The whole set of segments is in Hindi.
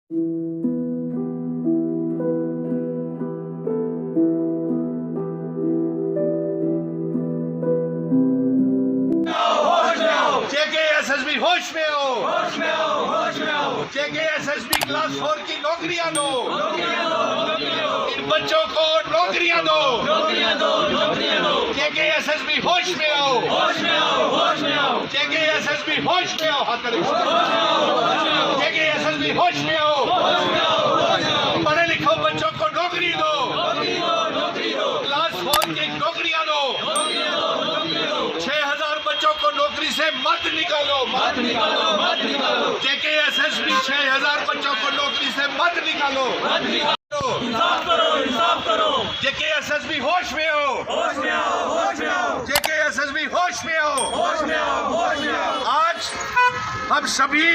JKSSB होश में हो, होश में हो, होश में हो। JKSSB क्लास 4 की नौकरियां दो, इन बच्चों को नौकरियां दो, नौकरियां दो। JKSSB होश में हो, होश में हो, होश में हो। JKSSB होश में हो, हाथ करें। JKSSB होश में हो, पढ़े लिखो बच्चों को नौकरी दो, क्लास 4 की नौकरियां दो, 6000 बच्चों को नौकरी से मत निकालो, मत निकालो, मत निकालो। JKSSB 6000 बच्चों को नौकरी से मत निकालो, मत निकालो। इंसाफ करो, इंसाफ करो। JKSSB होश में हो, होश में हो, होश में हो। JKSSB होश में हो, होश में हो, होश में हो। आज हम सभी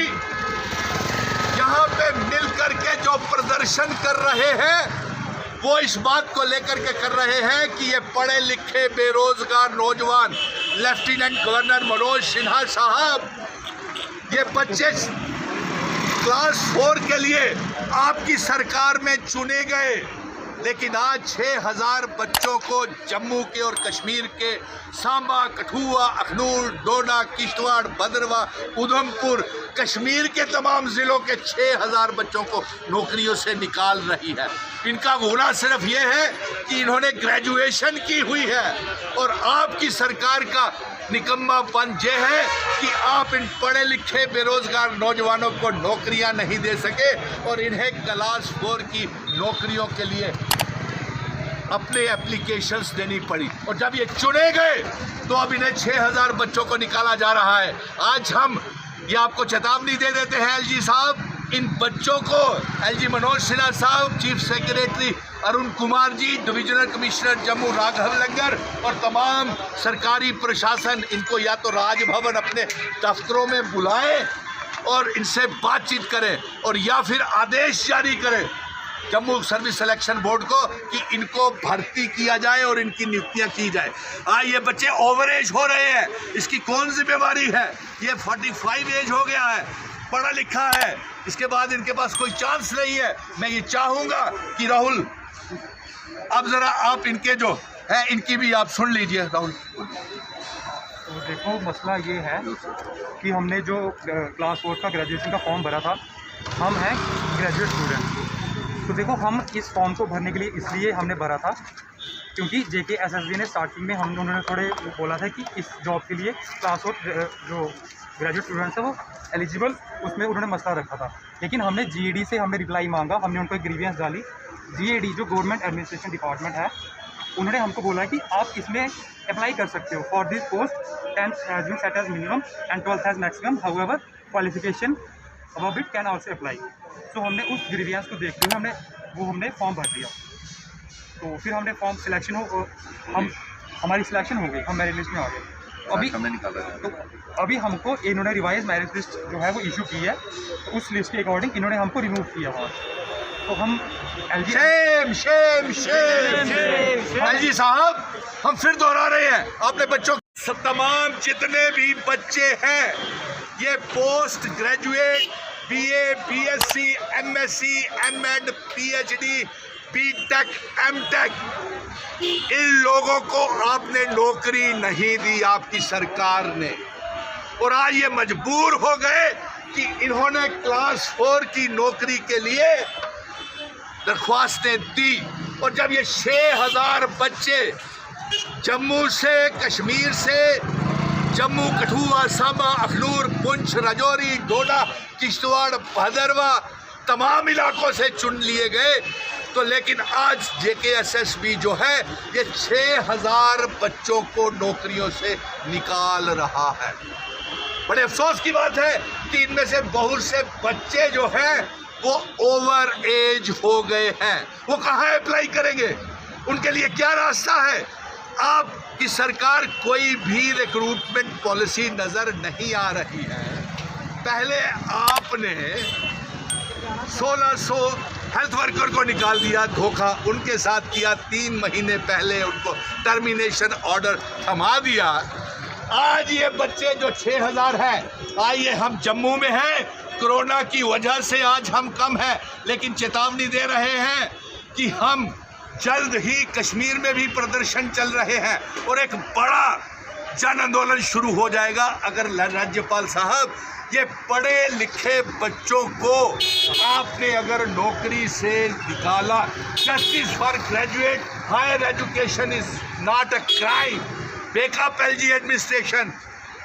यहाँ पे मिल करके जो प्रदर्शन कर रहे हैं वो इस बात को लेकर के कर रहे हैं कि ये पढ़े लिखे बेरोजगार नौजवान लेफ्टिनेंट गवर्नर मनोज सिन्हा साहब, ये बच्चे क्लास 4 के लिए आपकी सरकार में चुने गए, लेकिन आज 6000 बच्चों को जम्मू के और कश्मीर के सांबा, कठुआ, अखनूर, डोडा, किश्तवाड़, भद्रवाह, उधमपुर, कश्मीर के तमाम ज़िलों के 6000 बच्चों को नौकरियों से निकाल रही है। इनका गुनाह सिर्फ ये है कि इन्होंने ग्रेजुएशन की हुई है और आपकी सरकार का निकम्मापन ये है कि आप इन पढ़े लिखे बेरोजगार नौजवानों को नौकरियां नहीं दे सके और इन्हें क्लास 4 की नौकरियों के लिए अपने एप्लीकेशंस देनी पड़ी और जब ये चुने गए तो अब इन्हें 6000 बच्चों को निकाला जा रहा है। आज हम ये आपको चेतावनी दे देते हैं एलजी साहब, इन बच्चों को एलजी मनोज सिन्हा साहब, chief secretary Arun Kumar ji, divisional commissioner Jammu Raghav लंगर और तमाम सरकारी प्रशासन, इनको या तो राजभवन अपने दफ्तरों में बुलाएं और इनसे बातचीत करें और या फिर आदेश जारी करें जम्मू सर्विस सिलेक्शन बोर्ड को कि इनको भर्ती किया जाए और इनकी नियुक्तियां की जाए। ये बच्चे ओवर एज हो रहे हैं, इसकी कौन जिम्मेवारी है? ये 45 एज हो गया है, पढ़ा लिखा है, इसके बाद इनके पास कोई चांस नहीं है। मैं ये चाहूँगा कि राहुल, अब ज़रा आप इनके जो है इनकी भी आप सुन लीजिए। राहुल, तो देखो मसला ये है कि हमने जो क्लास 4 का ग्रेजुएशन का फॉर्म भरा था, हम हैं ग्रेजुएट स्टूडेंट। तो देखो हम इस फॉर्म को भरने के लिए इसलिए हमने भरा था क्योंकि JKSSB ने स्टार्टिंग में उन्होंने थोड़े बोला था कि इस जॉब के लिए क्लास 4 जो ग्रेजुएट स्टूडेंट्स है वो एलिजिबल, उसमें उन्होंने मसला रखा था। लेकिन हमने GAD से हमने रिप्लाई मांगा, हमने उनको एक ग्रीवियंस डाली। GAD जो गवर्नमेंट एडमिनिस्ट्रेशन डिपार्टमेंट है, उन्होंने हमको बोला कि आप इसमें अप्लाई कर सकते हो for this post 10th has been set as minimum and 12th has maximum, however qualification above it can also apply. तो हमने उस ग्रीवियंस को देखते हुए हमने फॉर्म भर दिया। तो फिर हमने फॉर्म सिलेक्शन हमारी सिलेक्शन हो गई, हम मेरिट लिस्ट में आ गए। अभी हमको इन्होंने रिवाइज मेरिट लिस्ट जो है वो इशू की है, तो उस लिस्ट के अकॉर्डिंग इन्होंने हमको रिमूव किया हुआ। तो हम एलजी साहब, हम फिर दोहरा रहे हैं, आपने बच्चों तमाम जितने भी बच्चे हैं ये post graduate, BA, BSc, MSc, MEd, PhD, BTech, MTech, इन लोगों को आपने नौकरी नहीं दी आपकी सरकार ने और आज ये मजबूर हो गए कि इन्होंने क्लास 4 की नौकरी के लिए दरख्वास्तें दी और जब ये 6000 बच्चे जम्मू से, कश्मीर से, जम्मू, कठुआ, सांबा, अखनूर, पुंछ, राजौरी, डोडा, किश्तवाड़, भद्रवाह तमाम इलाकों से चुन लिए गए, तो लेकिन आज JKSSB जो है ये 6000 बच्चों को नौकरियों से निकाल रहा है। बड़े अफसोस की बात है कि इनमें से बहुत से बच्चे जो हैं वो ओवर एज हो गए हैं। वो कहाँ अप्लाई करेंगे? उनके लिए क्या रास्ता है? आपकी सरकार कोई भी रिक्रूटमेंट पॉलिसी नज़र नहीं आ रही है। पहले आपने 1600 हेल्थ वर्कर को निकाल दिया, धोखा उनके साथ किया, 3 महीने पहले उनको टर्मिनेशन ऑर्डर थमा दिया। आज ये बच्चे जो 6000 हैं, आइए हम जम्मू में हैं कोरोना की वजह से आज हम कम हैं, लेकिन चेतावनी दे रहे हैं कि हम जल्द ही कश्मीर में भी प्रदर्शन चल रहे हैं और एक बड़ा जन आंदोलन शुरू हो जाएगा अगर राज्यपाल साहब ये पढ़े लिखे बच्चों को आपने अगर नौकरी से निकाला। Justice for graduate higher education is not a crime. Wake up LG administration,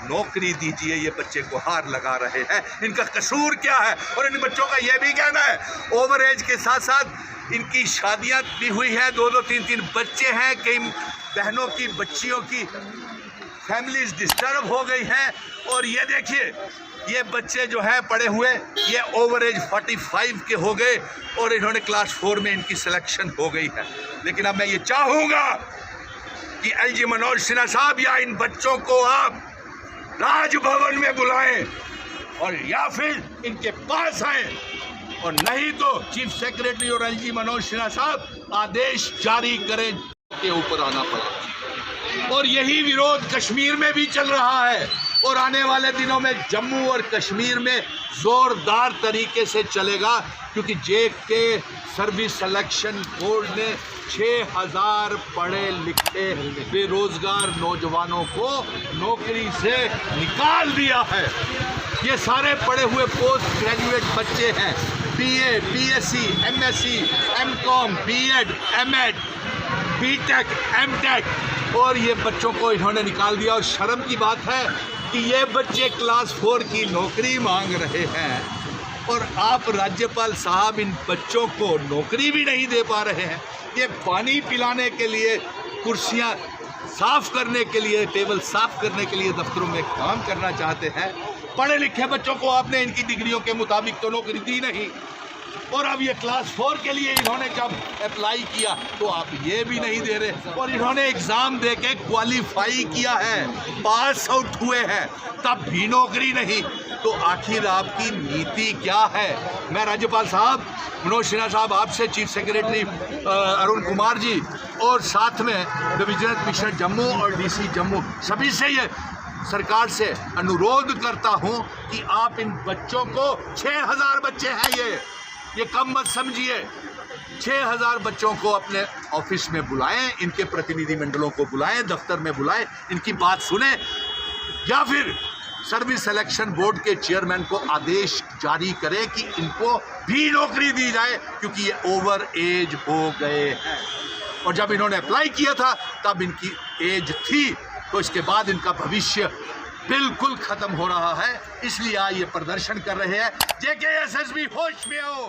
नौकरी दीजिए। ये बच्चे को हार लगा रहे हैं, इनका कसूर क्या है? और इन बच्चों का ये भी कहना है ओवर एज के साथ साथ इनकी शादियां भी हुई है, 2-2, 3-3 बच्चे हैं, कई बहनों की बच्चियों की फैमिलीज डिस्टर्ब हो गई हैं। और ये देखिए ये बच्चे जो हैं पढ़े हुए ये ओवर एज 45 के हो गए और इन्होंने क्लास 4 में इनकी सिलेक्शन हो गई है। लेकिन अब मैं ये चाहूँगा कि एलजी मनोज सिन्हा साहब या इन बच्चों को आप राजभवन में बुलाएं और या फिर इनके पास आए, और नहीं तो चीफ सेक्रेटरी और एलजी मनोज सिन्हा साहब आदेश जारी करें के ऊपर आना पड़ा। और यही विरोध कश्मीर में भी चल रहा है और आने वाले दिनों में जम्मू और कश्मीर में जोरदार तरीके से चलेगा, क्योंकि जेके सर्विस सिलेक्शन बोर्ड ने 6000 पढ़े लिखे बेरोजगार नौजवानों को नौकरी से निकाल दिया है। ये सारे पढ़े हुए पोस्ट ग्रेजुएट बच्चे हैं, BA, BSc, MSc, MCom, BEd, MEd, BTech, MTech, और ये बच्चों को इन्होंने निकाल दिया। और शर्म की बात है कि ये बच्चे क्लास 4 की नौकरी मांग रहे हैं और आप राज्यपाल साहब इन बच्चों को नौकरी भी नहीं दे पा रहे हैं। ये पानी पिलाने के लिए, कुर्सियां साफ करने के लिए, टेबल साफ करने के लिए दफ्तरों में काम करना चाहते हैं। पढ़े लिखे बच्चों को आपने इनकी डिग्रियों के मुताबिक तो नौकरी दी नहीं, और अब ये क्लास 4 के लिए इन्होंने जब अप्लाई किया तो आप ये भी नहीं दे रहे। और इन्होंने एग्ज़ाम दे के क्वालिफाई किया है, पास आउट हुए हैं, तब भी नौकरी नहीं। तो आखिर आपकी नीति क्या है? मैं राज्यपाल साहब मनोज सिन्हा साहब आपसे, चीफ सेक्रेटरी अरुण कुमार जी और साथ में डिविजनल कमिश्नर जम्मू और डीसी जम्मू, सभी से ये सरकार से अनुरोध करता हूं कि आप इन बच्चों को, 6000 बच्चे हैं ये कम मत समझिए, 6000 बच्चों को अपने ऑफिस में बुलाएं, इनके प्रतिनिधि मंडलों को बुलाएं, दफ्तर में बुलाएं, इनकी बात सुने, या फिर सर्विस सिलेक्शन बोर्ड के चेयरमैन को आदेश जारी करें कि इनको भी नौकरी दी जाए, क्योंकि ये ओवर एज हो गए हैं। और जब इन्होंने अप्लाई किया था तब इनकी एज थी, तो इसके बाद इनका भविष्य बिल्कुल खत्म हो रहा है। इसलिए आज ये प्रदर्शन कर रहे हैं। जेके एसएसबी होश में आओ।